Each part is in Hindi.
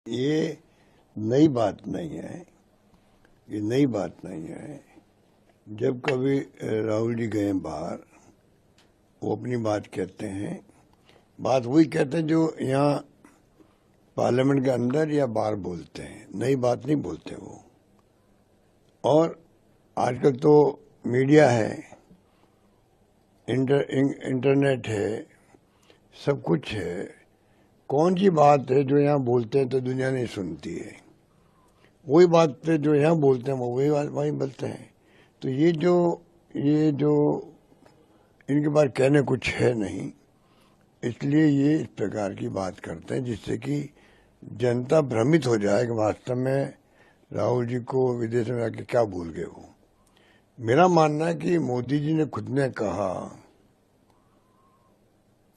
ये नई बात नहीं है, ये नई बात नहीं है। जब कभी राहुल जी गए बाहर, वो अपनी बात कहते हैं, बात वही कहते हैं जो यहाँ पार्लियामेंट के अंदर या बाहर बोलते हैं, नई बात नहीं बोलते वो। और आजकल तो मीडिया है, इंटरनेट है, सब कुछ है। कौन सी बात है जो यहाँ बोलते हैं तो दुनिया नहीं सुनती है, वही बात है जो यहाँ बोलते हैं वो वही बात वहीं बोलते हैं। तो ये जो इनके पास कहने कुछ है नहीं, इसलिए ये इस प्रकार की बात करते हैं जिससे कि जनता भ्रमित हो जाए कि वास्तव में राहुल जी को विदेश में आके क्या भूल गए वो। मेरा मानना है कि मोदी जी ने खुद ने कहा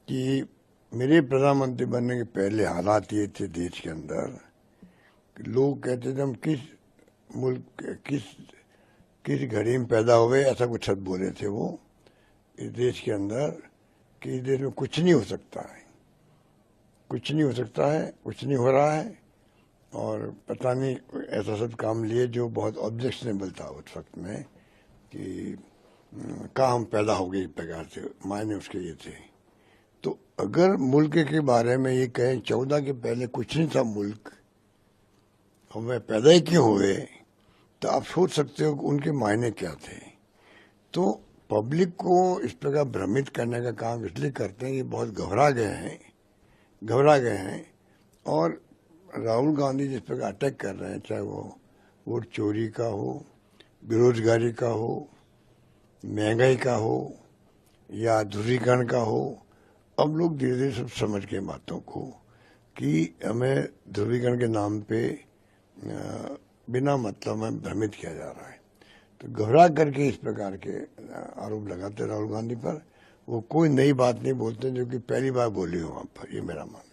कि मेरे प्रधानमंत्री बनने के पहले हालात ये थे देश के अंदर कि लोग कहते थे हम किस मुल्क किस घड़ी में पैदा हुए, ऐसा कुछ शब्द बोले थे वो इस देश के अंदर कि इस देश में कुछ नहीं हो सकता है, कुछ नहीं हो सकता है, कुछ नहीं हो रहा है। और पता नहीं ऐसा सब काम लिए जो बहुत ऑब्जेक्शनेबल था उस वक्त में कि कहाँ हम पैदा हो गए इस प्रकार से, मायने उसके ये थे। तो अगर मुल्क के बारे में ये कहें 14 के पहले कुछ नहीं था मुल्क, हमें पैदा ही क्यों हुए, तो आप सोच सकते हो कि उनके मायने क्या थे। तो पब्लिक को इस प्रकार भ्रमित करने का काम इसलिए करते हैं कि बहुत घबरा गए हैं। और राहुल गांधी जिस प्रकार अटैक कर रहे हैं, चाहे वो वोट चोरी का हो, बेरोजगारी का हो, महंगाई का हो या ध्रुवीकरण का हो, अब लोग धीरे धीरे सब समझ गए बातों को कि हमें ध्रुवीकरण के नाम पे बिना मतलब में भ्रमित किया जा रहा है। तो घबरा करके इस प्रकार के आरोप लगाते राहुल गांधी पर। वो कोई नई बात नहीं बोलते जो कि पहली बार बोली हो वहां पर, ये मेरा मानना।